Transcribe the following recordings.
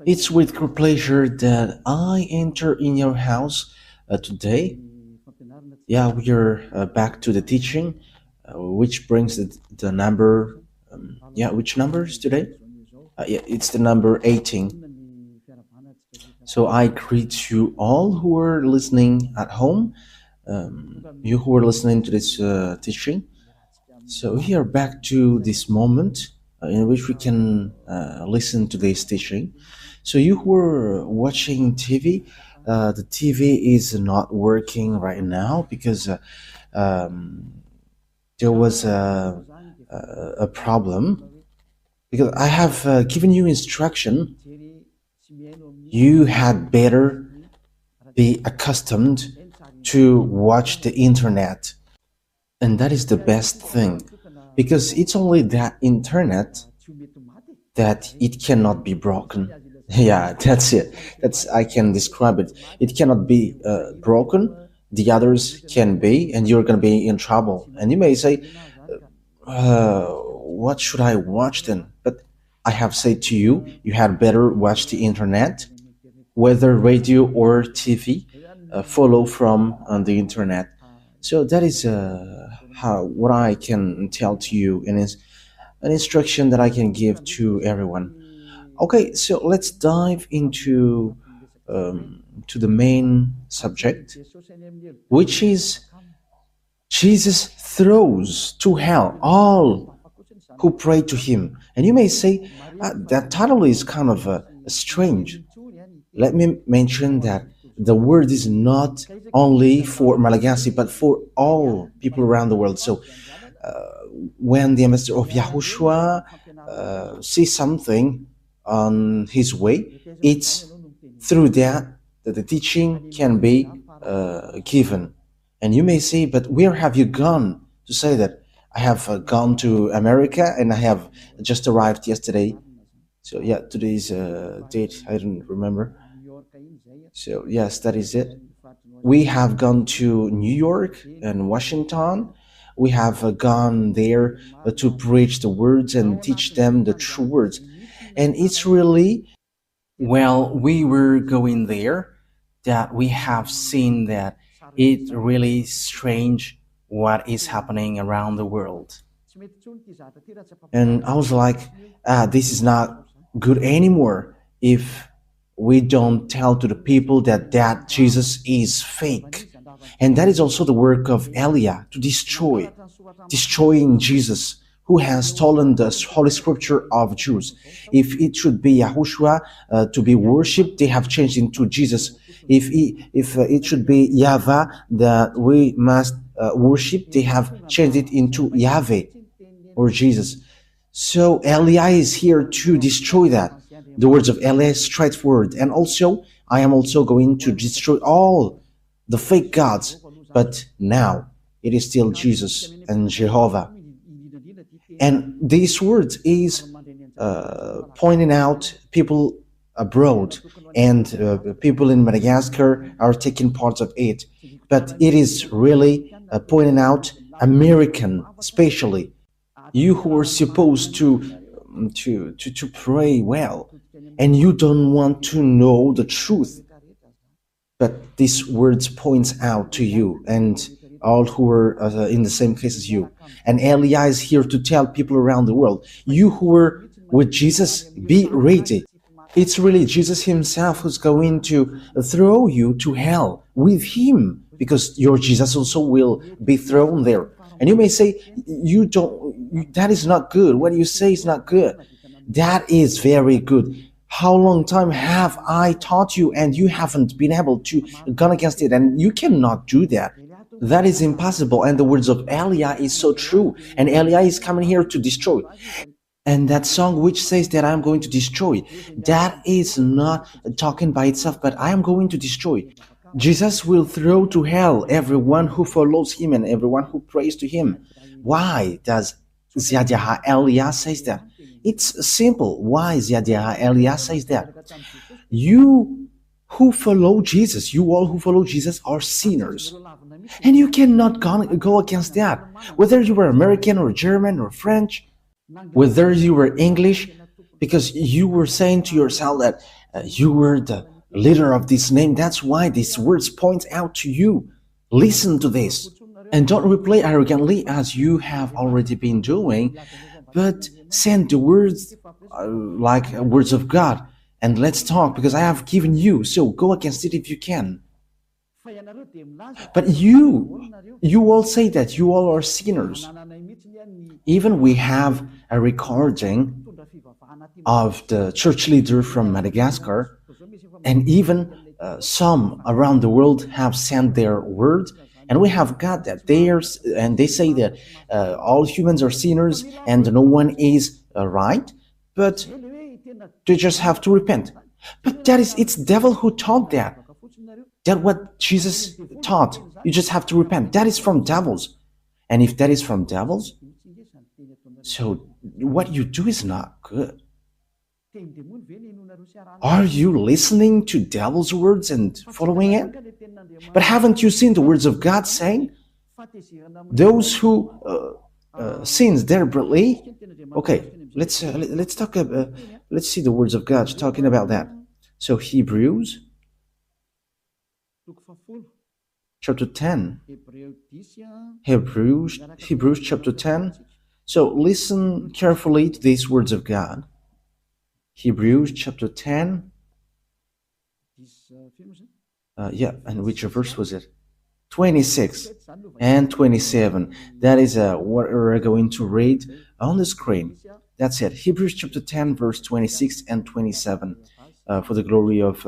It's with great pleasure that I enter in your house today. Yeah, we are back to the teaching, which brings the number. Yeah, which number is today? Yeah, it's the number 18. So I greet you all who are listening at home, you who are listening to this teaching. So we are back to this moment in which we can listen to this teaching. So you who are watching TV, the TV is not working right now because there was a problem. Because I have given you instruction, you had better be accustomed to watch the internet. And that is the best thing, because it's only that internet that it cannot be broken. Yeah, that's it. That's I can describe it. It cannot be broken. The others can be, and you're gonna be in trouble. And you may say, "What should I watch then?" But I have said to you, you had better watch the internet, whether radio or TV. Follow from on the internet. So that is how what I can tell to you, and is an instruction that I can give to everyone. Okay, so let's dive into to the main subject, which is Jesus throws to hell all who pray to him. And you may say, that title is kind of strange. Let me mention that the word is not only for Malagasy, but for all people around the world. So when the ambassador of YAHOSHUAH sees something on his way, it's through that the teaching can be given. And you may say, but where have you gone to say that? I have gone to America and I have just arrived yesterday. So yeah, today's date, I don't remember. So yes, that is it. We have gone to New York and Washington. We have gone there to preach the words and teach them the true words. And it's really, well, we were going there that we have seen that it really strange what is happening around the world. And I was like, this is not good anymore if we don't tell to the people that Jesus is fake. And that is also the work of Elia, to destroying Jesus, who has stolen the Holy Scripture of Jews. If it should be Yahushua to be worshipped, they have changed into Jesus. If it should be YAHVAH that we must worship, they have changed it into Yahweh or Jesus. So Elia is here to destroy that. The words of Elia is straightforward. And also, I am also going to destroy all the fake gods. But now, it is still Jesus and Jehovah. And these words is pointing out people abroad, and people in Madagascar are taking part of it. But it is really pointing out American, especially you who are supposed to pray well, and you don't want to know the truth. But these words points out to you and all who are in the same case as you. And Elia is here to tell people around the world, you who are with Jesus, be ready. It's really Jesus himself who's going to throw you to hell with him, because your Jesus also will be thrown there. And you may say, that is not good. What you say is not good. That is very good. How long time have I taught you and you haven't been able to go against it? And you cannot do that. That is impossible. And the words of Elia is so true. And Elia is coming here to destroy. And that song which says that I'm going to destroy, that is not talking by itself, but I am going to destroy. Jesus will throw to hell everyone who follows him and everyone who prays to him. Why does Ziadiah Elia says that? It's simple. Why Ziadiah Elia says that? You who follow Jesus, you all who follow Jesus are sinners. And you cannot go against that. Whether you were American or German or French, whether you were English, because you were saying to yourself that you were the leader of this name. That's why these words point out to you. Listen to this. And don't reply arrogantly as you have already been doing, but send the words like words of God. And let's talk because I have given you. So go against it if you can. But you all say that you all are sinners. Even we have a recording of the church leader from Madagascar, and even some around the world have sent their word, and we have got that and they say that all humans are sinners and no one is right, but they just have to repent. But it's devil who taught that. That's what Jesus taught. You just have to repent. That is from devils. And if that is from devils, so what you do is not good. Are you listening to devil's words and following it? But haven't you seen the words of God saying, those who sins deliberately? Okay, let's talk about, let's see the words of God talking about that. So Hebrews chapter 10. Hebrews chapter 10. So listen carefully to these words of God. Hebrews chapter 10. And which verse was it? 26 and 27. That is what we're going to read on the screen. That's it. Hebrews chapter 10, verse 26 and 27. For the glory of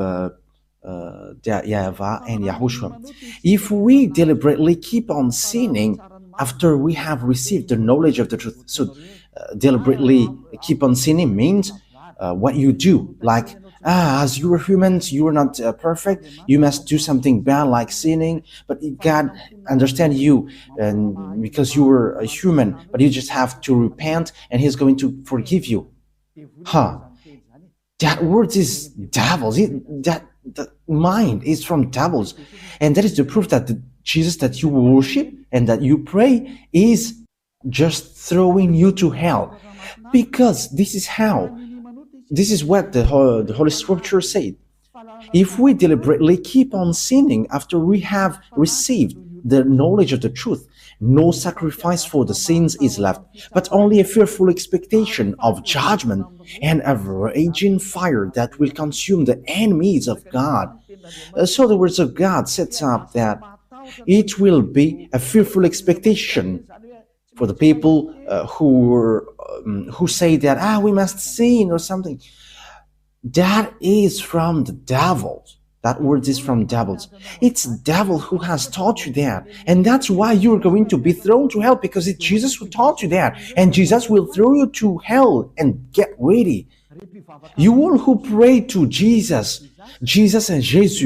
YAHVAH and YAHOSHUAH. If we deliberately keep on sinning after we have received the knowledge of the truth, so deliberately keep on sinning means what you do, like as you are humans, you are not perfect, you must do something bad like sinning, but God understands you, and because you were a human, but you just have to repent and He's going to forgive you. That word is devils. That mind is from devils, and that is the proof that the Jesus that you worship and that you pray is just throwing you to hell, because this is what the Holy Scripture said. If we deliberately keep on sinning after we have received the knowledge of the truth, no sacrifice for the sins is left, but only a fearful expectation of judgment and a raging fire that will consume the enemies of God. So the words of God sets up that it will be a fearful expectation for the people who say that we must sin or something. That is from the devils. That word is from devils. It's devil who has taught you that, and that's why you're going to be thrown to hell, because it's Jesus who taught you that, and Jesus will throw you to hell. And get ready. You all who pray to Jesus and Jesus,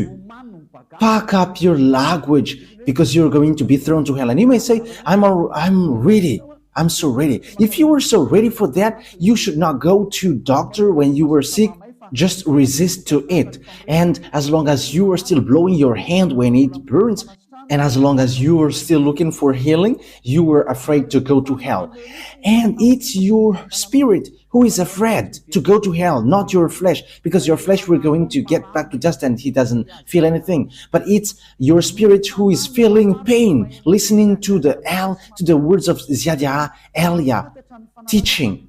pack up your language, because you're going to be thrown to hell. And you may say, I'm ready. I'm so ready. If you were so ready for that, you should not go to doctor when you were sick. Just resist to it. And as long as you are still blowing your hand when it burns, and as long as you are still looking for healing, you are afraid to go to hell. And it's your spirit who is afraid to go to hell, not your flesh, because your flesh we're going to get back to dust and he doesn't feel anything. But it's your spirit who is feeling pain, listening to the words of Ziadia Elia teaching,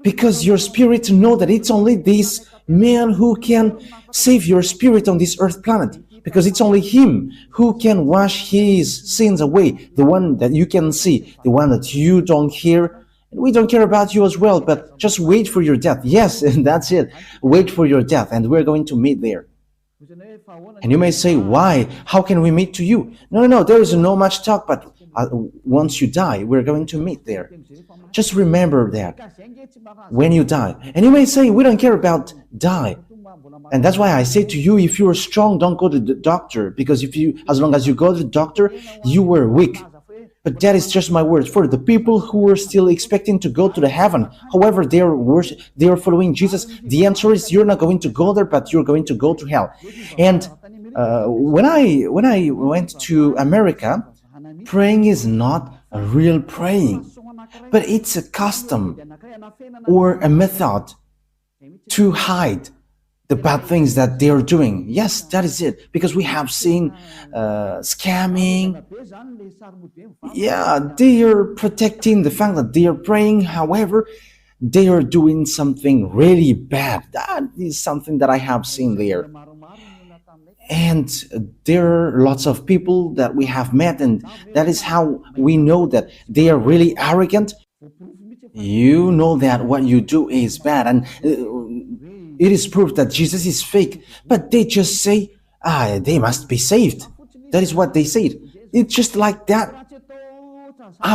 because your spirit know that it's only this man who can save your spirit on this earth planet, because it's only him who can wash his sins away, the one that you can see, the one that you don't hear. And we don't care about you as well, but just wait for your death. Yes, and that's it. Wait for your death, and we're going to meet there. And you may say, why? How can we meet to you? No, there is no much talk, but once you die, we're going to meet there. Just remember that when you die. And you may say, we don't care about die. And that's why I say to you, if you are strong, don't go to the doctor, because as long as you go to the doctor, you were weak. But that is just my words. For the people who are still expecting to go to the heaven, however they are following Jesus, the answer is you're not going to go there, but you're going to go to hell. And when I went to America, praying is not a real praying, but it's a custom or a method to hide the bad things that they are doing. Yes, that is it. Because we have seen scamming. Yeah, they are protecting the fact that they are praying. However, they are doing something really bad. That is something that I have seen there. And there are lots of people that we have met, and that is how we know that they are really arrogant. You know that what you do is bad, and it is proof that Jesus is fake, but they just say, they must be saved. That is what they said. It's just like that.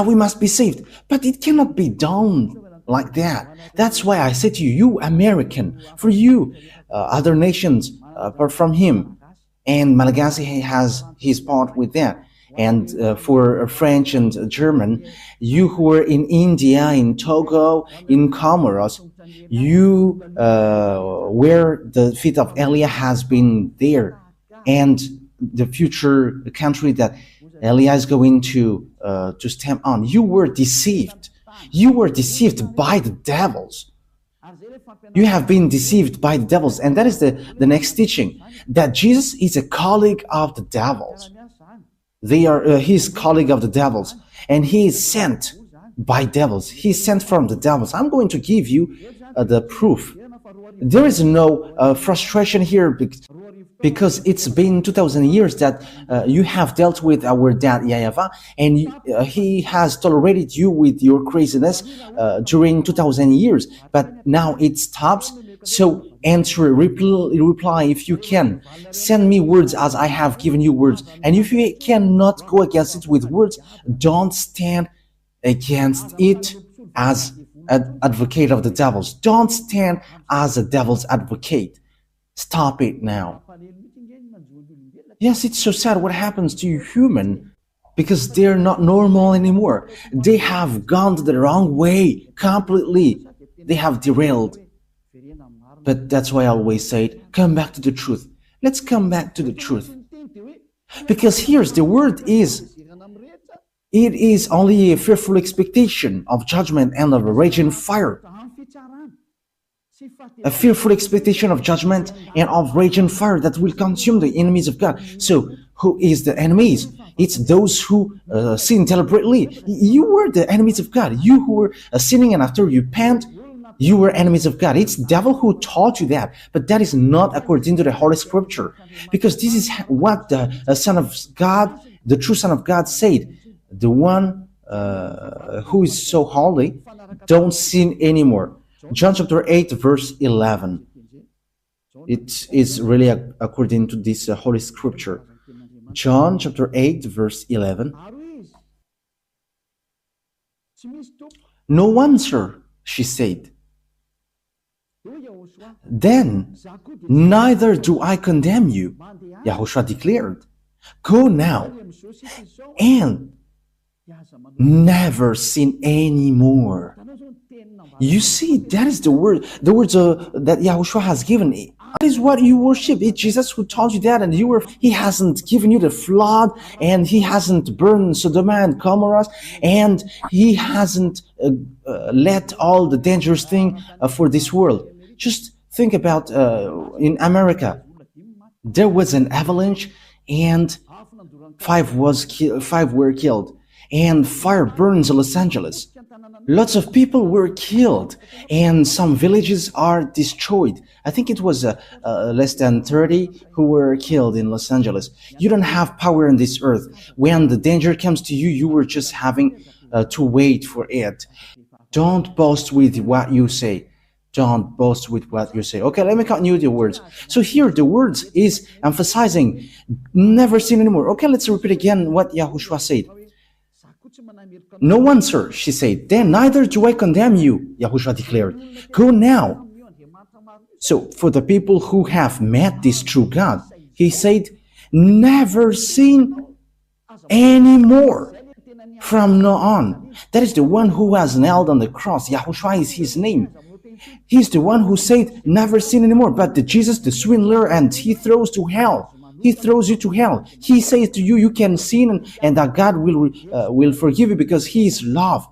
We must be saved. But it cannot be done like that. That's why I say to you, you American, for you, other nations, apart from him, and Malagasy has his part with that. And for French and German, you who are in India, in Togo, in Comoros, you where the feet of Elia has been there, and the future country that Elia is going to stamp on. You were deceived. You were deceived by the devils. You have been deceived by the devils, and that is the next teaching, that Jesus is a colleague of the devils. They are his colleague of the devils, and he is sent by devils. He is sent from the devils. I'm going to give you the proof. There is no frustration here because it's been 2,000 years that you have dealt with our dad YAHVAH, and he has tolerated you with your craziness during 2,000 years. But now it stops. So answer, reply if you can. Send me words as I have given you words. And if you cannot go against it with words, don't stand against it as an advocate of the devils. Don't stand as a devil's advocate. Stop it now. Yes, it's so sad what happens to you human, because they're not normal anymore. They have gone the wrong way completely. They have derailed. But that's why I always say it, come back to the truth. Let's come back to the truth. Because here's the word is, it is only a fearful expectation of judgment and of a raging fire. A fearful expectation of judgment and of raging fire that will consume the enemies of God. So, who is the enemies? It's those who sin deliberately. You were the enemies of God. You who were sinning, and after you repent, you were enemies of God. It's the devil who taught you that, but that is not according to the Holy Scripture, because this is what the Son of God, the true Son of God, said. The one who is so holy, don't sin anymore. John chapter 8, verse 11. It is really according to this Holy Scripture. John chapter 8, verse 11. No one, sir, she said. Then, neither do I condemn you, YAHOSHUAH declared. Go now and never sin anymore. You see, that is the words that YAHOSHUAH has given. That is what you worship. It's Jesus who taught you that, and he hasn't given you the flood, and he hasn't burned Sodom and Gomorrah, and he hasn't let all the dangerous thing for this world. Just think about in America, there was an avalanche, and five were killed, and fire burns Los Angeles. Lots of people were killed, and some villages are destroyed. I think it was less than 30 who were killed in Los Angeles. You don't have power on this earth. When the danger comes to you, you were just having to wait for it. Don't boast with what you say. Don't boast with what you say. Okay, let me continue the words. So here the words is emphasizing never sin anymore. Okay, let's repeat again what YAHOSHUAH said. No one, sir, she said. Then neither do I condemn you, YAHOSHUAH declared. Go now. So for the people who have met this true God, he said, never sin anymore from now on. That is the one who was nailed on the cross. YAHOSHUAH is his name. He's the one who said, never sin anymore. But the Jesus, the swindler, and he throws to hell. He throws you to hell. He says to you, you can sin, and that God will forgive you because he is love.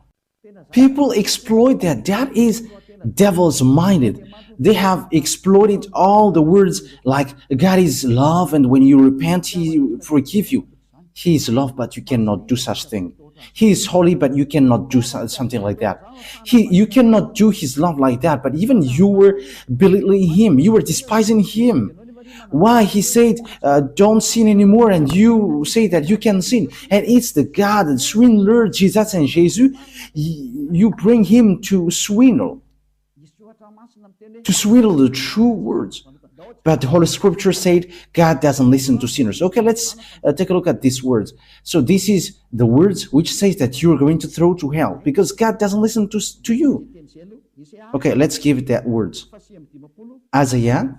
People exploit that. That is devil's minded. They have exploited all the words like God is love, and when you repent, He forgive you. He is love, but you cannot do such thing. He is holy, but you cannot do something like that. You cannot do His love like that. But even you were belittling Him, you were despising Him. Why? He said, don't sin anymore, and you say that you can sin. And it's the God, the swindler, Jesus and Jesus, you bring Him to swindle the true words. But the Holy Scripture said God doesn't listen to sinners. Okay, let's take a look at these words. So this is the words which says that you're going to throw to hell because God doesn't listen to you. Okay, let's give that words. Isaiah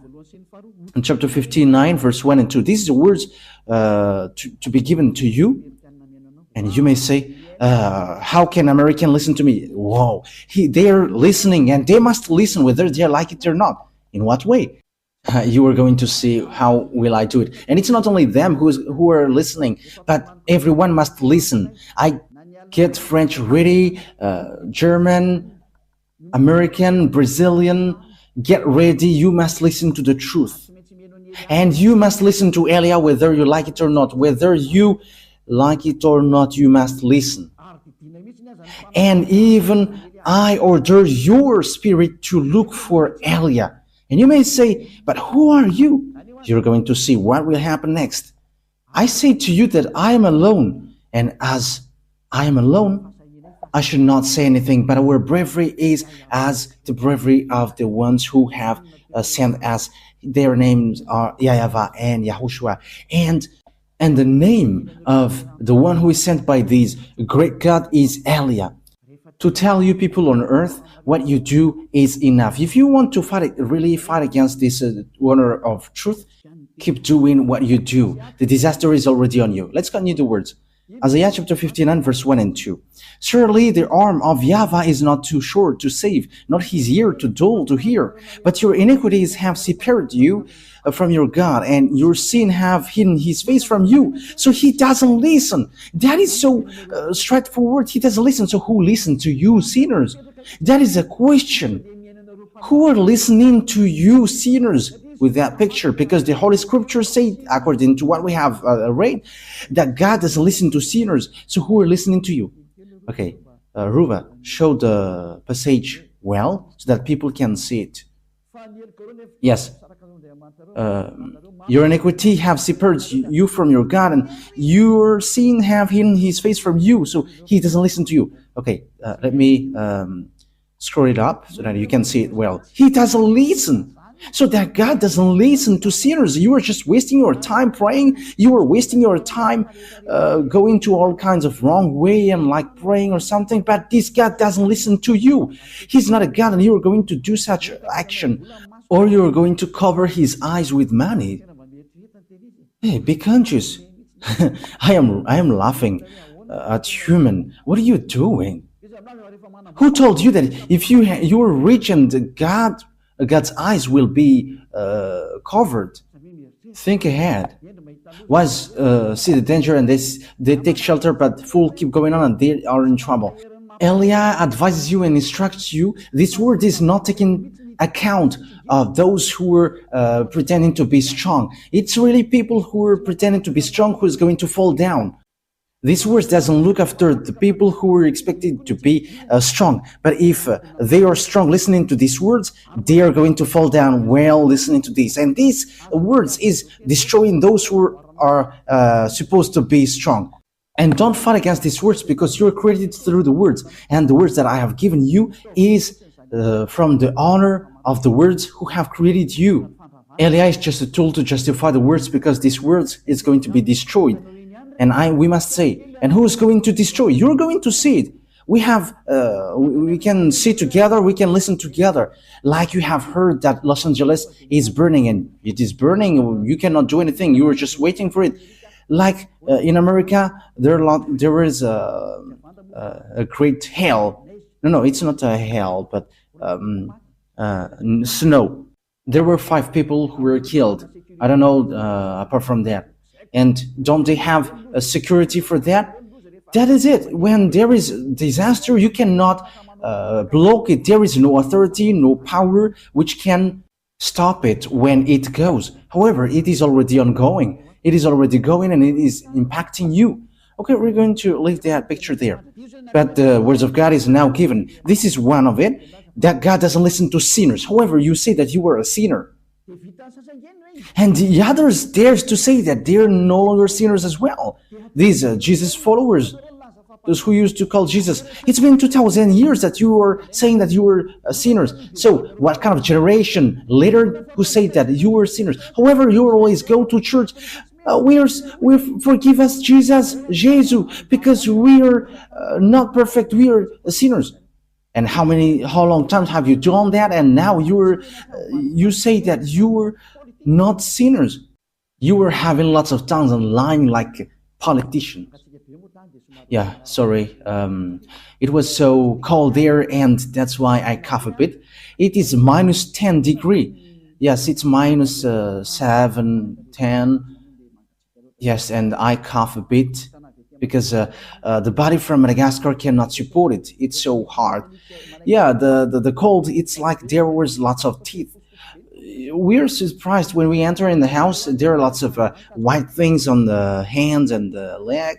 in chapter 59, verse 1 and 2. These are the words to be given to you. And you may say, how can American listen to me? Whoa, they are listening, and they must listen whether they like it or not. In what way? You are going to see how will I do it. And it's not only them who are listening, but everyone must listen. I get French ready, German, American, Brazilian, get ready. You must listen to the truth. And you must listen to Elia whether you like it or not. Whether you like it or not, you must listen. And even I order your spirit to look for Elia. And you may say, but who are you? You're going to see what will happen next. I say to you that I am alone, and as I am alone, I should not say anything, but our bravery is as the bravery of the ones who have sent us. Their names are YAHVAH and YAHOSHUAH. And the name of the one who is sent by this great God is Elia. To tell you people on earth, what you do is enough. If you want to really fight against this honor of truth, keep doing what you do. The disaster is already on you. Let's continue the words. Isaiah chapter 59, verse 1 and 2. Surely the arm of YAHVAH is not too short to save, not his ear too dull to hear. But your iniquities have separated you from your God, and your sin have hidden his face from you. So he doesn't listen. That is so straightforward. He doesn't listen. So who listens to you, sinners? That is a question. Who are listening to you, sinners? With that picture, because the Holy Scripture say, according to what we have read, that God doesn't listen to sinners. So who are listening to you? Okay, Ruva, show the passage well so that people can see it. Yes. Your iniquity have separated you from your God, and your sin have hidden his face from you, so he doesn't listen to you. Okay, let me scroll it up so that you can see it well. He doesn't listen. So that God doesn't listen to sinners. You are just wasting your time praying. You are wasting your time going to all kinds of wrong way and like praying or something. But this God doesn't listen to you. He's not a God, and you are going to do such action. Or you are going to cover his eyes with money. Hey, be conscious. I am laughing at human. What are you doing? Who told you that if you are rich and God's eyes will be covered? Think ahead. Wise see the danger and they take shelter, but fool keep going on and they are in trouble. Elia advises you and instructs you. This word is not taking account of those who are pretending to be strong. It's really people who are pretending to be strong who is going to fall down. This verse doesn't look after the people who are expected to be strong. But if they are strong listening to these words, they are going to fall down while listening to this. And these words is destroying those who are supposed to be strong. And don't fight against these words, because you are created through the words. And the words that I have given you is from the honor of the words who have created you. Elia is just a tool to justify the words, because these words is going to be destroyed. And we must say, and who is going to destroy? You're going to see it. We can see together, we can listen together. Like you have heard that Los Angeles is burning, and it is burning. You cannot do anything. You are just waiting for it. Like in America, there is a great hail. No, it's not a hail, but snow. There were 5 people who were killed. I don't know apart from that. And don't they have a security for that? That is it. When there is disaster, you cannot block it. There is no authority, no power which can stop it when it goes. However, it is already ongoing. It is already going and it is impacting you. Okay, we're going to leave that picture there. But the words of God is now given. This is one of it, that God doesn't listen to sinners. However, you say that you were a sinner. And the others dares to say that they're no longer sinners as well. These Jesus followers, those who used to call Jesus, it's been 2,000 years that you were saying that you were sinners. So what kind of generation later who say that you were sinners? However, you always go to church. We forgive us, Jesus, because we are not perfect. We are sinners. And how long times have you done that? And now you say that you were not sinners. You were having lots of tongues and lying like politicians. Yeah, sorry. It was so cold there, and that's why I cough a bit. It is minus 10 degree. Yes, it's minus 7, 10. Yes, and I cough a bit because the body from Madagascar cannot support it. It's so hard. Yeah, the cold, it's like there was lots of teeth. We're surprised when we enter in the house. There are lots of white things on the hands and the leg.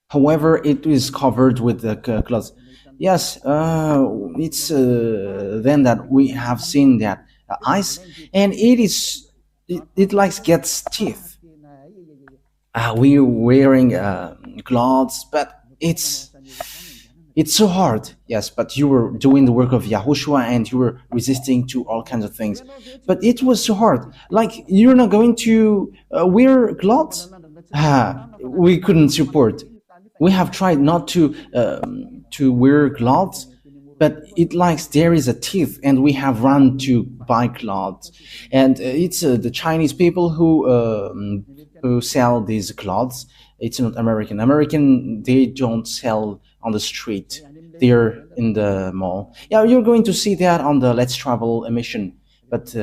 However, it is covered with the cloth. Yes, it's then that we have seen that ice, and it like gets teeth. We're wearing clothes, but it's so hard. Yes, but you were doing the work of YAHOSHUAH and you were resisting to all kinds of things. But it was so hard. Like, you're not going to wear clothes? We couldn't support. We have tried not to wear clothes, but it likes there is a teeth, and we have run to buy clothes. And it's the Chinese people who sell these clothes. It's not American. American, they don't sell on the street. They're in the mall. Yeah, you're going to see that on the Let's Travel emission. But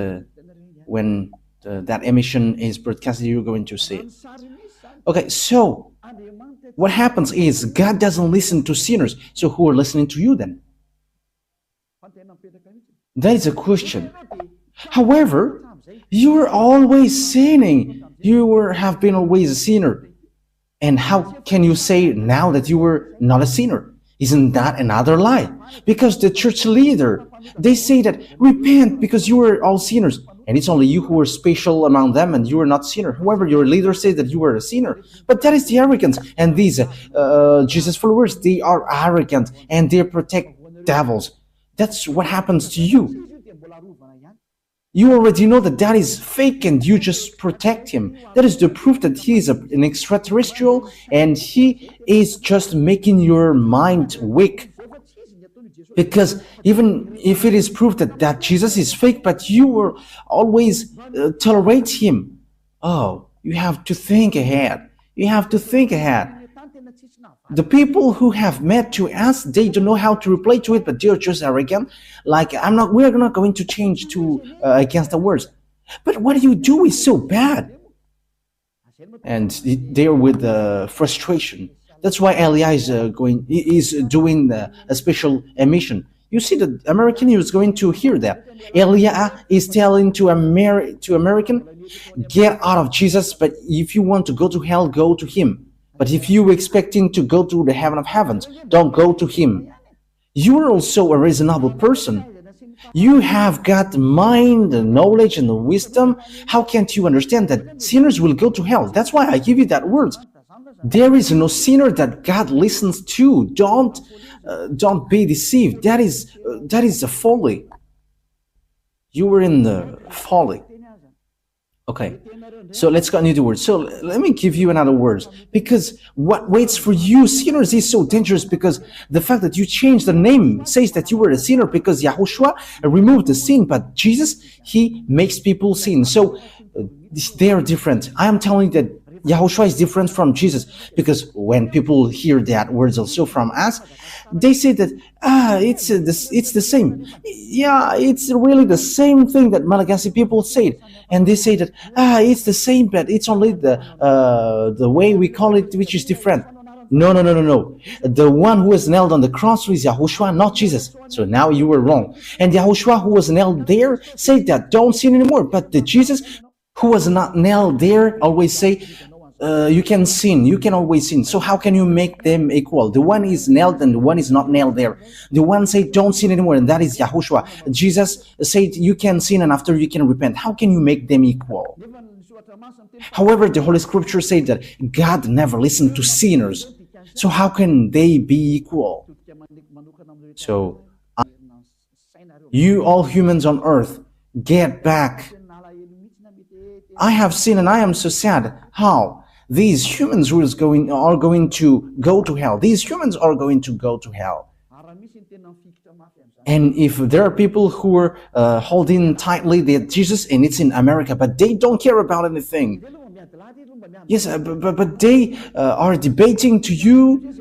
when that emission is broadcasted, you're going to see it. Okay, so what happens is God doesn't listen to sinners. So who are listening to you then? That is a question. However, you are always sinning. Have been always a sinner. And how can you say now that you were not a sinner? Isn't that another lie? Because the church leader, they say that repent because you were all sinners. And it's only you who are special among them and you are not sinner. However, your leader says that you were a sinner. But that is the arrogance. And these Jesus followers, they are arrogant and they protect devils. That's what happens to you. You already know that that is fake and you just protect him. That is the proof that he is an extraterrestrial and he is just making your mind weak. Because even if it is proof that Jesus is fake, but you will always tolerate him. Oh, you have to think ahead. You have to think ahead. The people who have met to us, they don't know how to reply to it, but they're just arrogant. Like, we're not going to change to against the words. But what you do is so bad. And they're with frustration. That's why Elia is doing a special emission. You see, the American is going to hear that. Elia is telling to American, get out of Jesus, but if you want to go to hell, go to him. But if you expecting to go to the heaven of heavens, don't go to him. You are also a reasonable person. You have got mind, the knowledge, and the wisdom. How can't you understand that sinners will go to hell? That's why I give you that words. There is no sinner that God listens to. Don't be deceived. That is a folly. You were in the folly. Okay, so let's continue the words. So let me give you another words. Because what waits for you, sinners, is so dangerous, because the fact that you changed the name says that you were a sinner, because YAHOSHUAH removed the sin, but Jesus, he makes people sin. So they are different. I am telling you that YAHOSHUAH is different from Jesus, because when people hear that words also from us, they say that it's the same. Yeah, it's really the same thing that Malagasy people said, and they say that it's the same, but it's only the way we call it which is different. No, no, no, no, no. The one who was nailed on the cross was Yahushua, not Jesus. So now you were wrong. And Yahushua, who was nailed there, said that don't sin anymore. But the Jesus who was not nailed there always say, you can sin, you can always sin. So how can you make them equal? The one is nailed and the one is not nailed there. The one said don't sin anymore, and that is Yahushua. Jesus said you can sin and after you can repent. How can you make them equal? However, the Holy Scripture said that God never listened to sinners. So how can they be equal? So you all humans on earth, get back. I have sinned and I am so sad. How? These humans who are going to go to hell. These humans are going to go to hell. And if there are people who are holding tightly their Jesus, and it's in America, but they don't care about anything. Yes, but they are debating to you,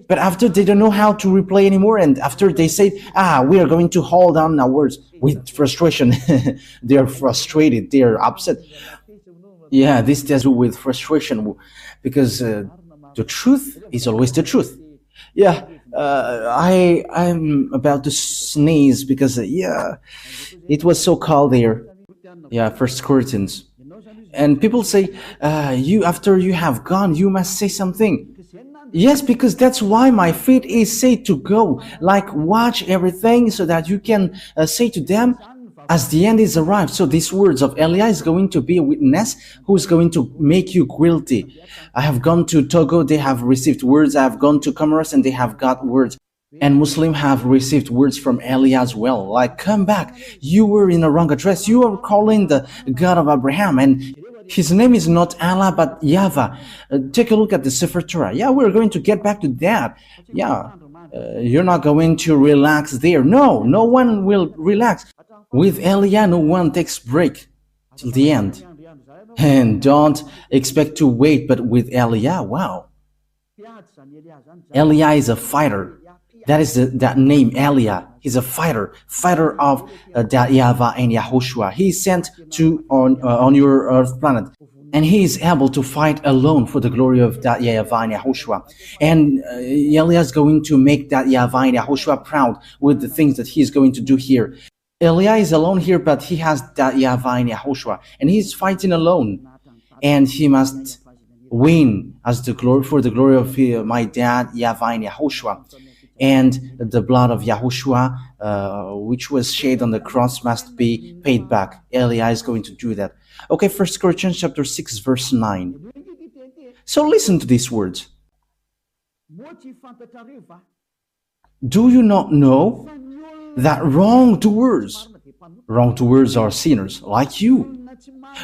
but after they don't know how to replay anymore, and after they say, we are going to hold on our words with frustration. They are frustrated, they are upset. Yeah, this does with frustration, because the truth is always the truth. Yeah, I'm about to sneeze because it was so cold there. Yeah, First Corinthians, and people say, you after you have gone, you must say something. Yes, because that's why my feet is said to go. Like watch everything so that you can say to them, as the end is arrived. So these words of Elia is going to be a witness who is going to make you guilty. I have gone to Togo, they have received words. I have gone to Comoros and they have got words. And Muslims have received words from Elia as well. Like, come back, you were in the wrong address. You are calling the God of Abraham, and his name is not Allah but YAHVAH. Take a look at the Sefer Torah. Yeah, we're going to get back to that. Yeah, you're not going to relax there. No, no one will relax. With Elia, no one takes break till the end. And don't expect to wait, but with Elia, wow. Elia is a fighter. That is that name, Elia. He's a fighter of that YAHVAH and YAHOSHUAH. He is sent to on your earth planet, and he is able to fight alone for the glory of that YAHVAH and YAHOSHUAH. And Elia is going to make that YAHVAH and YAHOSHUAH proud with the things that he is going to do here. Elia is alone here, but he has that YAHVAH and YAHOSHUAH, and he's fighting alone, and he must win as the glory for the glory of my dad YAHVAH and YAHOSHUAH. And the blood of Yahushua, which was shed on the cross, must be paid back. Elia is going to do that. Okay, 1 Corinthians chapter 6, verse 9. So listen to these words. Do you not know that wrongdoers are sinners like you?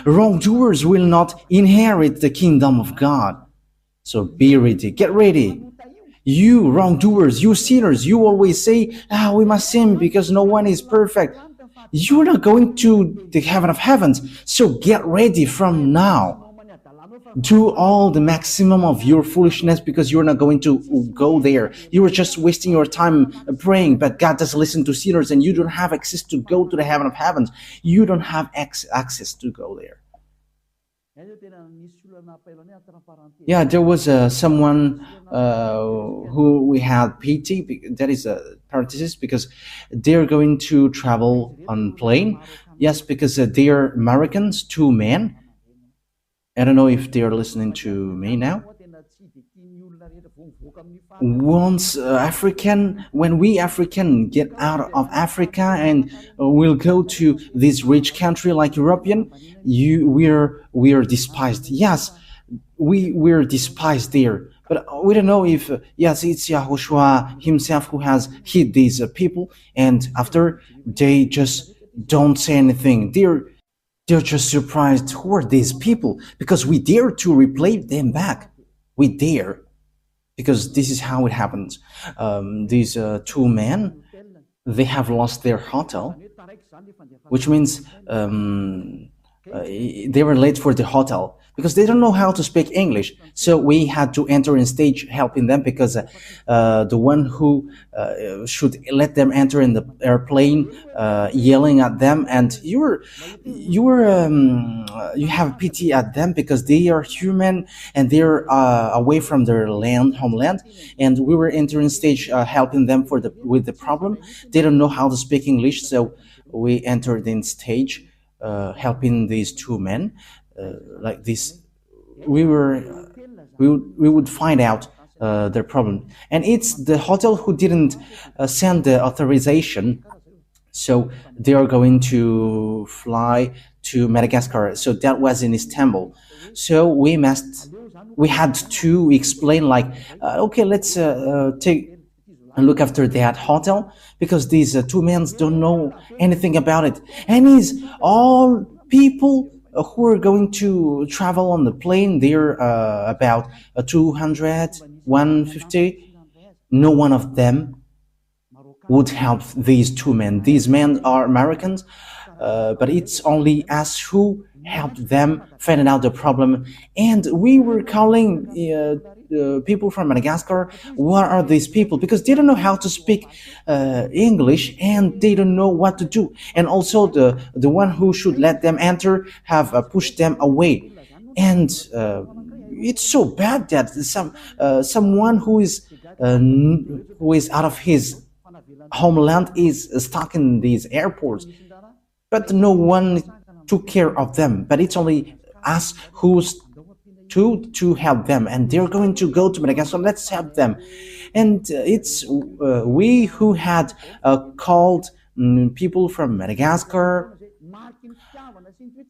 Wrongdoers will not inherit the kingdom of God. So be ready, get ready. You wrongdoers, you sinners, you always say, we must sin because no one is perfect. You're not going to the heaven of heavens, so get ready from now. Do all the maximum of your foolishness because you're not going to go there. You are just wasting your time praying, but God doesn't listen to sinners and you don't have access to go to the heaven of heavens. You don't have access to go there. Yeah, there was someone who we had pity, that is a parenthesis, because they're going to travel on plane. Yes, because they're Americans, two men. I don't know if they're listening to me now. Once when we African get out of Africa and we'll go to this rich country like European, we're despised. Yes, we're despised there. But we don't know if yes, it's Yahushua himself who has hit these people, and after they just don't say anything. They're just surprised. Who are these people? Because we dare to replay them back. We dare. Because this is how it happens. These two men, they have lost their hotel, which means they were late for the hotel because they don't know how to speak English. So we had to enter in stage helping them because the one who should let them enter in the airplane yelling at them, and you have pity at them because they are human and they're away from their homeland, and we were entering stage helping them for the with the problem. They don't know how to speak English, so we entered in stage helping these two men like this. We were we would find out their problem, and it's the hotel who didn't send the authorization, so they are going to fly to Madagascar. So that was in Istanbul. So we had to explain like, okay, let's take and look after that hotel because these two men don't know anything about it, and is all people who are going to travel on the plane. They're about 200, 150. No one of them would help these two men. These men are Americans, but it's only us who helped them find out the problem. And we were calling people from Madagascar. What are these people? Because they don't know how to speak English and they don't know what to do. And also the one who should let them enter have pushed them away. And it's so bad that someone who is out of his homeland is stuck in these airports, but no one took care of them. But it's only us who's to help them, and they're going to go to Madagascar. Let's help them. And it's we who had called people from Madagascar,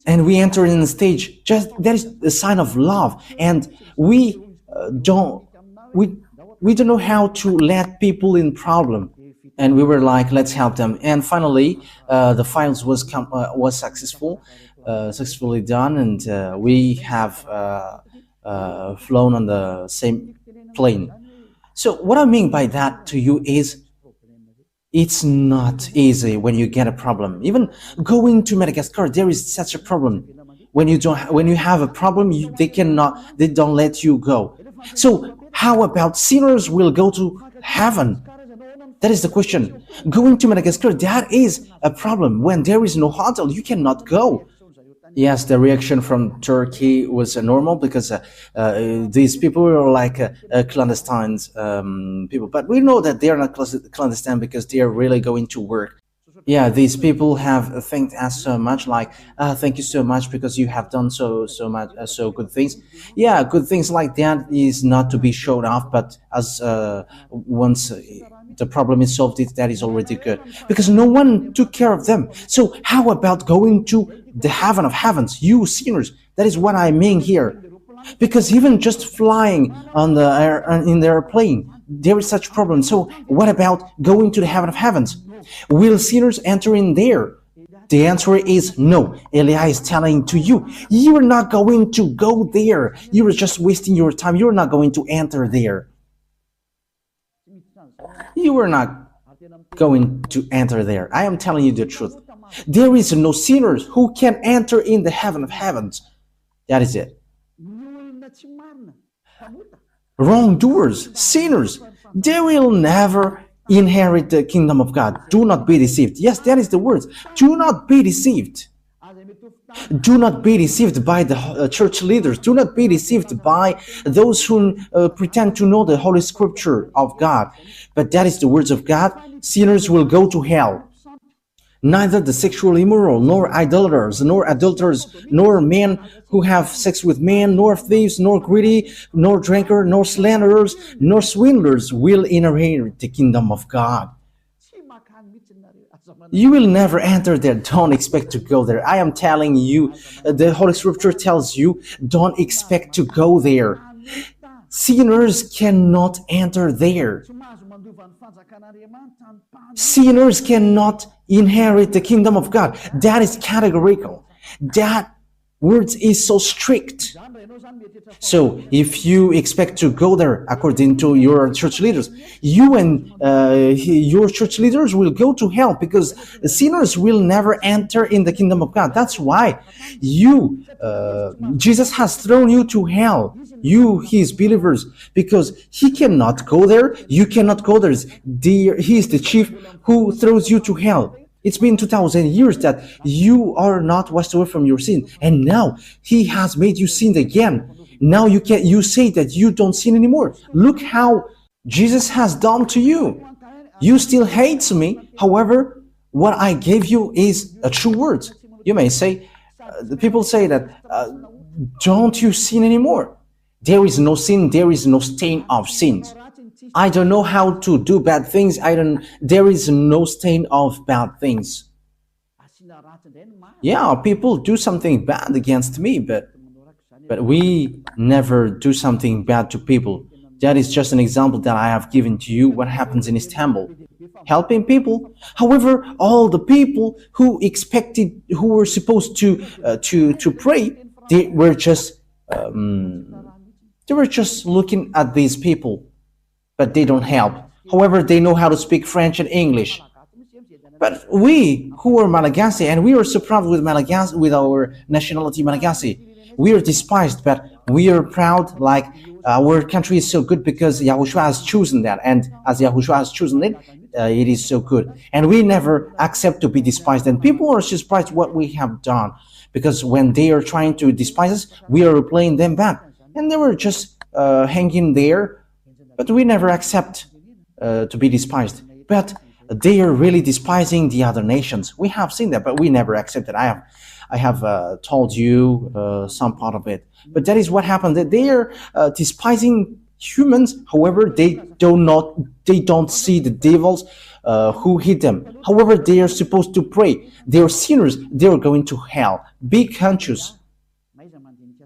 and we enter in the stage. Just that is a sign of love, and don't we don't know how to let people in problem, and we were like, let's help them. And finally, the files was successfully done, and we have flown on the same plane. So what I mean by that to you is, it's not easy when you get a problem. Even going to Madagascar, there is such a problem. When you have a problem, they don't let you go. So how about sinners will go to heaven? That is the question. Going to Madagascar, that is a problem. When there is no hotel, you cannot go. Yes, the reaction from Turkey was normal because these people were like clandestine people. But we know that they are not clandestine because they are really going to work. Yeah, these people have thanked us so much, like, thank you so much because you have done so much, so good things. Yeah, good things like that is not to be showed off, but as once the problem is solved, that is already good because no one took care of them. So how about going to the heaven of heavens, you sinners? That is what I mean here. Because even just flying on the air, in the airplane, there is such problem. So what about going to the heaven of heavens? Will sinners enter in there? The answer is no. Elia is telling to you, you are not going to go there. You are just wasting your time. You are not going to enter there. You are not going to enter there. I am telling you the truth. There is no sinners who can enter in the heaven of heavens. That is it. Wrongdoers, sinners, they will never inherit the kingdom of God. Do not be deceived. Yes, that is the words. Do not be deceived. Do not be deceived by the church leaders. Do not be deceived by those who pretend to know the Holy Scripture of God. But that is the words of God. Sinners will go to hell. Neither the sexually immoral, nor idolaters, nor adulterers, nor men who have sex with men, nor thieves, nor greedy, nor drinker, nor slanderers, nor swindlers will inherit the kingdom of God. You will never enter there. Don't expect to go there. I am telling you, the Holy Scripture tells you, don't expect to go there. Sinners cannot enter there. Sinners cannot inherit the kingdom of God. That is categorical. That words is so strict. So if you expect to go there according to your church leaders, you and your church leaders will go to hell, because sinners will never enter in the kingdom of God. That's why Jesus has thrown you to hell, you, his believers, because he cannot go there. You cannot go there. He is the chief who throws you to hell. It's been 2,000 years that you are not washed away from your sin, and now he has made you sin again. Now you say that you don't sin anymore. Look how Jesus has done to you. You still hate me. However, what I gave you is a true word. You may say, the people say that, don't you sin anymore? There is no sin. There is no stain of sins. I don't know how to do bad things. There is no stain of bad things. Yeah, people do something bad against me, but we never do something bad to people. That is just an example that I have given to you, what happens in Istanbul. Helping people. However, all the people who were supposed to pray, they were just looking at these people, but they don't help. However, they know how to speak French and English. But we who are Malagasy, and we are so proud with Malagasy, with our nationality Malagasy, we are despised, but we are proud, like our country is so good because YAHOSHUAH has chosen that, and as YAHOSHUAH has chosen it, it is so good. And we never accept to be despised, and people are surprised what we have done, because when they are trying to despise us, we are replaying them back, and they were just hanging there, but we never accept to be despised. But they are really despising the other nations. We have seen that, but we never accept it. I have told you some part of it, but that is what happened. That they are despising humans. However, they don't see the devils who hit them. However, they are supposed to pray. They are sinners. They are going to hell. Be conscious.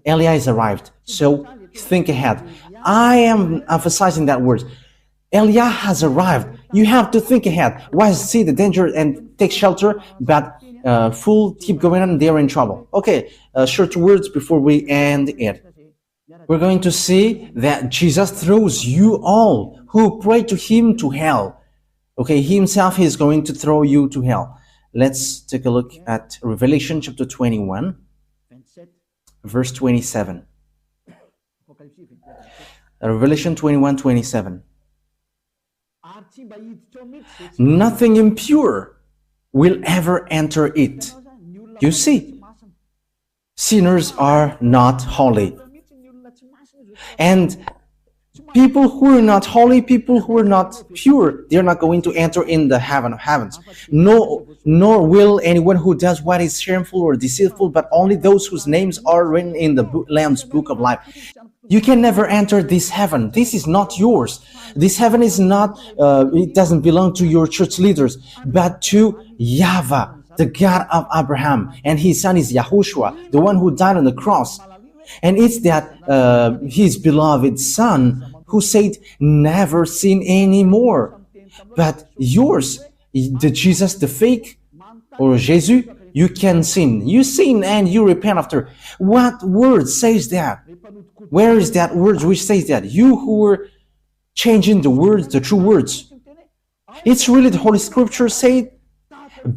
Elias arrived, so think ahead. I am emphasizing that word. Eliah has arrived. You have to think ahead. Why see the danger and take shelter, but keep going on, they're in trouble. Okay, short words before we end it. We're going to see that Jesus throws you all who pray to him to hell. Okay, he himself is going to throw you to hell. Let's take a look at Revelation chapter 21, verse 27. Revelation 21:27. Nothing impure will ever enter it. You see, sinners are not holy. And people who are not holy, people who are not pure, they're not going to enter in the heaven of heavens. No, nor will anyone who does what is shameful or deceitful, but only those whose names are written in the Lamb's book of life. You can never enter this heaven. This is not yours. This heaven is not, it doesn't belong to your church leaders, but to YAHVAH, the God of Abraham. And his son is YAHOSHUAH, the one who died on the cross. And it's that his beloved son who said, never sin anymore. But yours, the Jesus, the fake, or Jesus, you can sin. You sin and you repent after. What word says that? Where is that word which says that? You who were changing the words, the true words. It's really the Holy Scripture say,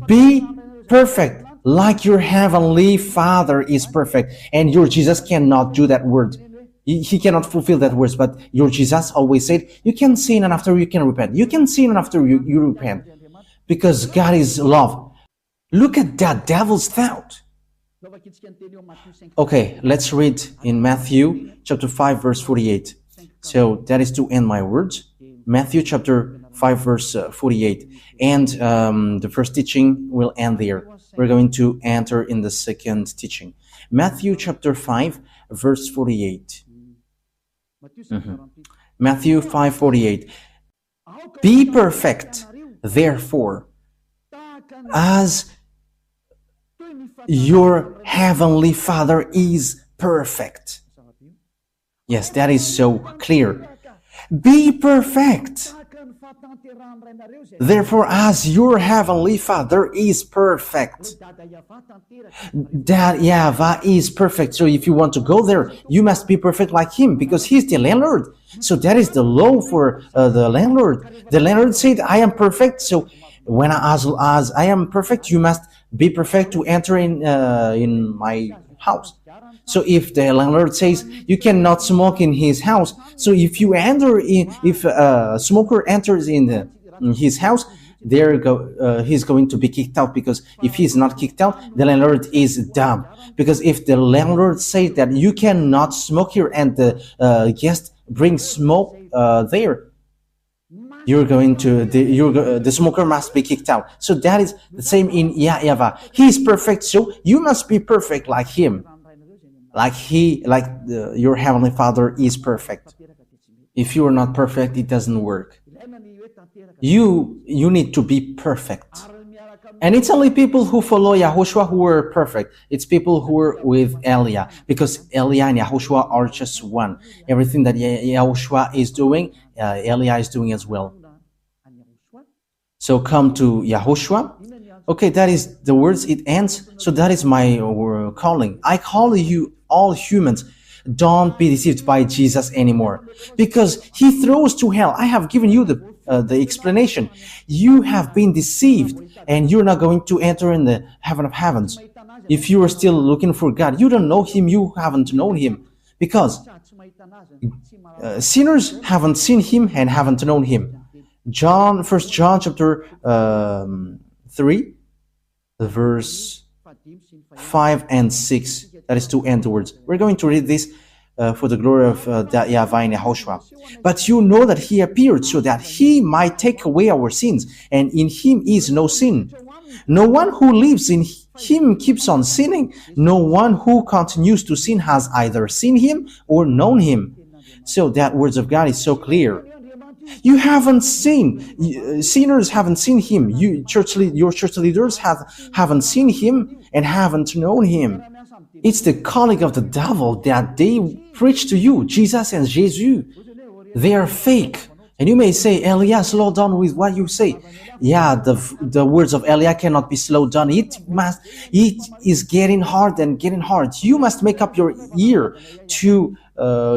be perfect like your heavenly Father is perfect. And your Jesus cannot do that word. He cannot fulfill that words, but your Jesus always said, you can sin and after you can repent. You can sin and after you repent. Because God is love. Look at that devil's thought. Okay, let's read in Matthew chapter 5 verse 48. So that is to end my words. Matthew chapter 5 verse 48. And the first teaching will end there. We're going to enter in the second teaching. Matthew chapter 5 verse 48. Matthew 5:48. Be perfect, therefore, as your heavenly Father is perfect. Yes, that is so clear. Be perfect. Therefore, as your heavenly Father is perfect, that Yahavah is perfect. So if you want to go there, you must be perfect like him, because he's the landlord. So that is the law for the landlord. The landlord said, I am perfect. So when as I am perfect, you must be perfect to enter in my house. So if the landlord says you cannot smoke in his house, so if you enter in, if a smoker enters in his house, he's going to be kicked out, because if he's not kicked out, the landlord is dumb. Because if the landlord says that you cannot smoke here and the guest brings smoke there, the smoker must be kicked out. So that is the same in YAHVAH. He is perfect, so you must be perfect like him, your heavenly Father is perfect. If you are not perfect, it doesn't work. You need to be perfect. And it's only people who follow YAHOSHUAH who are perfect. It's people who are with Elia, because Elia and YAHOSHUAH are just one. Everything that YAHOSHUAH is doing, Elia is doing as well. So come to YAHOSHUAH. Okay, that is the words, it ends. So that is my calling. I call you all humans. Don't be deceived by Jesus anymore, because he throws to hell. I have given you the explanation. You have been deceived, and you're not going to enter in the heaven of heavens. If you are still looking for God, you don't know him, you haven't known him, because sinners haven't seen him and haven't known him. 1 John chapter 3, verse 5 and 6. That is to end the words. We're going to read this for the glory of YAHVAH and YAHOSHUAH. But you know that he appeared so that he might take away our sins, and in him is no sin. No one who lives in him keeps on sinning. No one who continues to sin has either seen him or known him. So that words of God is so clear. You haven't seen, sinners haven't seen him. Your church leaders haven't seen him and haven't known him. It's the calling of the devil that they preach to you, Jesus and Jesus. They are fake. And you may say, Elia, slow down with what you say. Yeah, the words of Elia cannot be slowed down. It is getting hard and getting hard. You must make up your ear to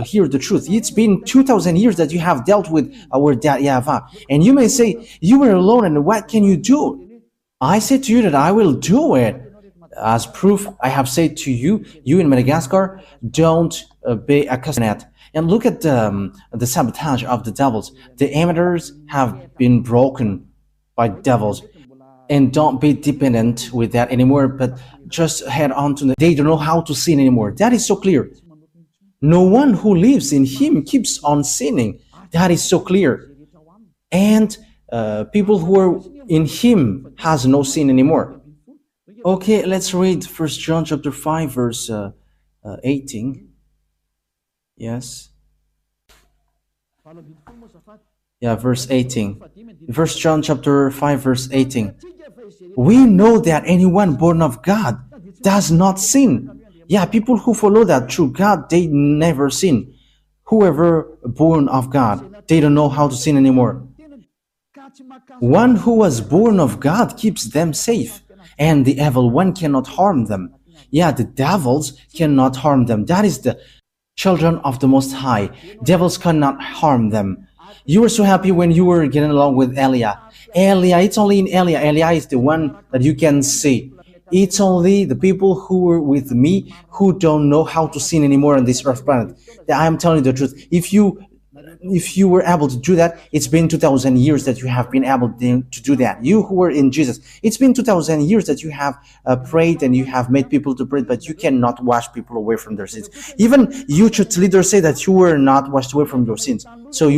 hear the truth. It's been 2,000 years that you have dealt with our dad YAHVAH. And you may say, you were alone, and what can you do? I say to you that I will do it. As proof, I have said to you, you in Madagascar, don't be a castanet. And look at the sabotage of the devils. The amateurs have been broken by devils. And don't be dependent with that anymore, but just head on to they don't know how to sin anymore. That is so clear. No one who lives in him keeps on sinning. That is so clear. And people who are in him has no sin anymore. Okay, let's read 1 John chapter 5, verse 18. Yes. Yeah, verse 18. 1 John chapter 5, verse 18. We know that anyone born of God does not sin. Yeah, people who follow that true God, they never sin. Whoever born of God, they don't know how to sin anymore. One who was born of God keeps them safe, and the evil one cannot harm them. Yeah, the devils cannot harm them. That is the children of the Most High. Devils cannot harm them. You were so happy when you were getting along with Elia. It's only in Elia. Elia is the one that you can see. It's only the people who were with me who don't know how to sin anymore on this earth planet. I am telling you the truth. If you were able to do that, it's been 2,000 years that you have been able to do that. You who were in Jesus, it's been 2,000 years that you have prayed and you have made people to pray, but you cannot wash people away from their sins. Even you church leaders say that you were not washed away from your sins. So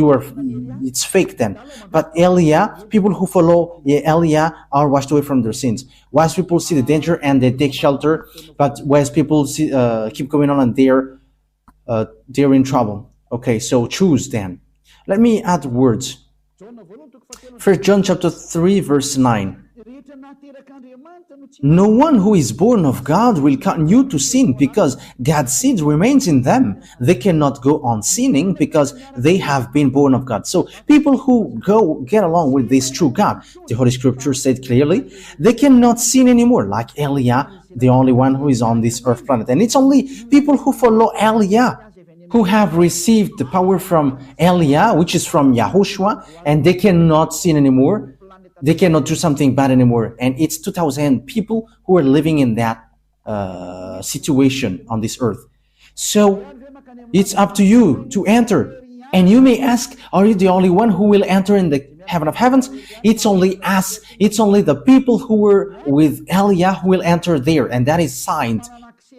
it's fake then. But Elia, people who follow Elia are washed away from their sins. Wise people see the danger and they take shelter, but wise people keep going on and they're in trouble. Okay, so choose then. Let me add words. 1 John chapter 3, verse 9. No one who is born of God will continue to sin because God's seed remains in them. They cannot go on sinning because they have been born of God. So people who get along with this true God, the Holy Scripture said clearly, they cannot sin anymore, like Eliah, the only one who is on this earth planet. And it's only people who follow Eliah who have received the power from Eliah, which is from YAHOSHUAH, and they cannot sin anymore. They cannot do something bad anymore. And it's 2,000 people who are living in that situation on this earth. So it's up to you to enter. And you may ask, are you the only one who will enter in the heaven of heavens? It's only us. It's only the people who were with Eliah who will enter there. And that is signed.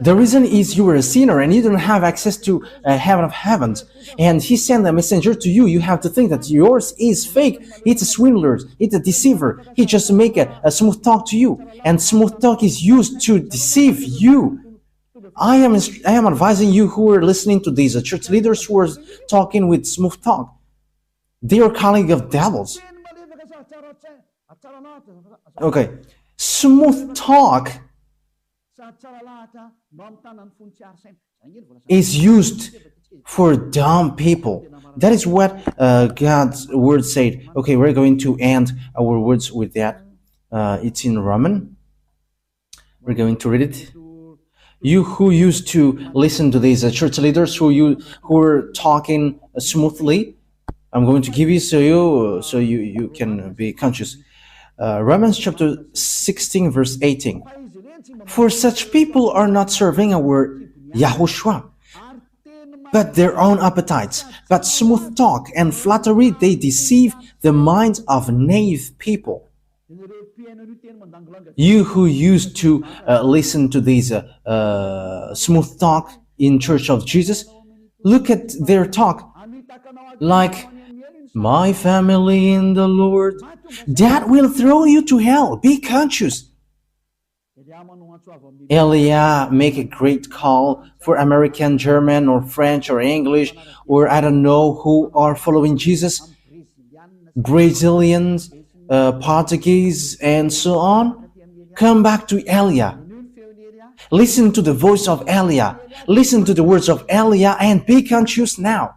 The reason is you are a sinner and you don't have access to heaven of heavens. And he sent a messenger to you. You have to think that yours is fake. It's a swindler. It's a deceiver. He just make a smooth talk to you. And smooth talk is used to deceive you. I am advising you who are listening to these church leaders who are talking with smooth talk. They are calling of devils. Okay. Smooth talk is used for dumb people. That is what God's word said. Okay, we're going to end our words with that. It's in Roman. We're going to read it. You who used to listen to these church leaders who are talking smoothly, I'm going to give you so you can be conscious. Romans chapter 16 verse 18. For such people are not serving our YAHOSHUAH, but their own appetites. But smooth talk and flattery, they deceive the minds of naive people. You who used to listen to these smooth talk in Church of Jesus, look at their talk like, my family in the Lord. That will throw you to hell. Be conscious. Eliah make a great call for American, German, or French, or English, or I don't know who are following Jesus, Brazilians, Portuguese, and so on. Come back to Eliah. Listen to the voice of Eliah. Listen to the words of Eliah and be conscious now.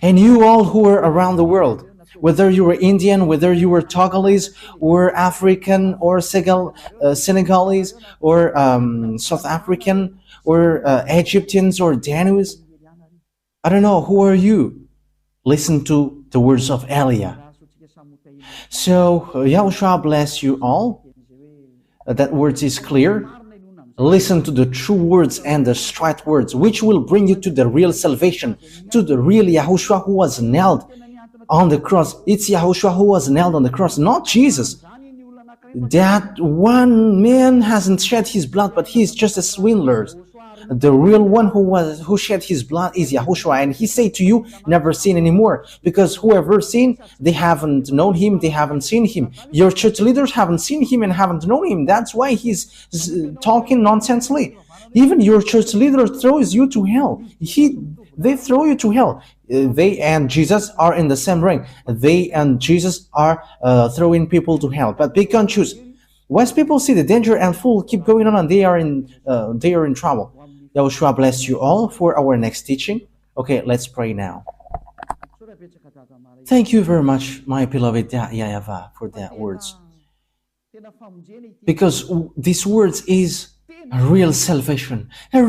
And you all who are around the world, whether you were Indian, whether you were Togolese, or African, or Senegalese, or South African, or Egyptians, or Danuis, I don't know, who are you? Listen to the words of Eliah. So, YAHOSHUAH bless you all. That words is clear. Listen to the true words and the straight words, which will bring you to the real salvation, to the real YAHOSHUAH who was nailed on the cross. It's YAHOSHUAH who was nailed on the cross, not Jesus. That one man hasn't shed his blood, but he's just a swindler. The real one who shed his blood is YAHOSHUAH, and he said to you, never sin anymore, because whoever sinned, they haven't known him, they haven't seen him. Your church leaders haven't seen him and haven't known him. That's why he's talking nonsensely. Even your church leader throws you to hell. They throw you to hell. They and Jesus are in the same ring. They and Jesus are throwing people to hell. But be conscious. Once people see the danger and fool keep going on, and they are in trouble. YAHOSHUAH bless you all for our next teaching. Okay, let's pray now. Thank you very much, my beloved YAHVAH, for that words. Because these words is a real salvation, a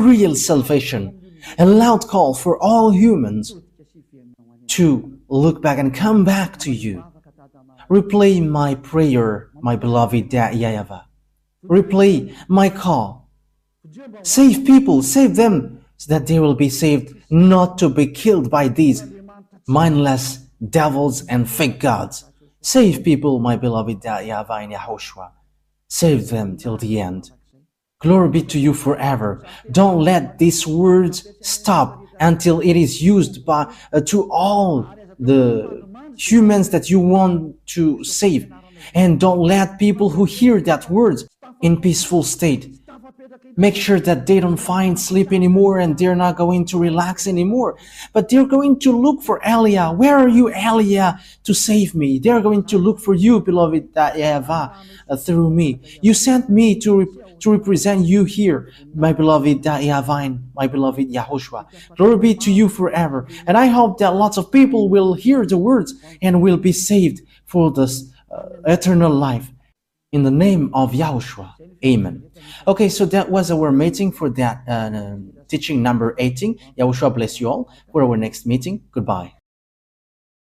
loud call for all humans to look back and come back to you. Replay my prayer, my beloved YAHVAH. Replay my call. Save people, save them, so that they will be saved, not to be killed by these mindless devils and fake gods. Save people, my beloved YAHVAH and YAHOSHUAH. Save them till the end. Glory be to you forever. Don't let these words stop until it is used to all the humans that you want to save. And don't let people who hear that words in peaceful state make sure that they don't find sleep anymore and they're not going to relax anymore, but they're going to look for Elia. Where are you, Elia, to save me? They're going to look for you, beloved YAHVAH, through me. You sent me to represent you here, my beloved YAHVAH and my beloved YAHOSHUAH. Glory be to you forever. And I hope that lots of people will hear the words and will be saved for this eternal life. In the name of YAHOSHUAH. Amen. Okay, so that was our meeting for that teaching number 18. YAHOSHUAH bless you all for our next meeting. Goodbye.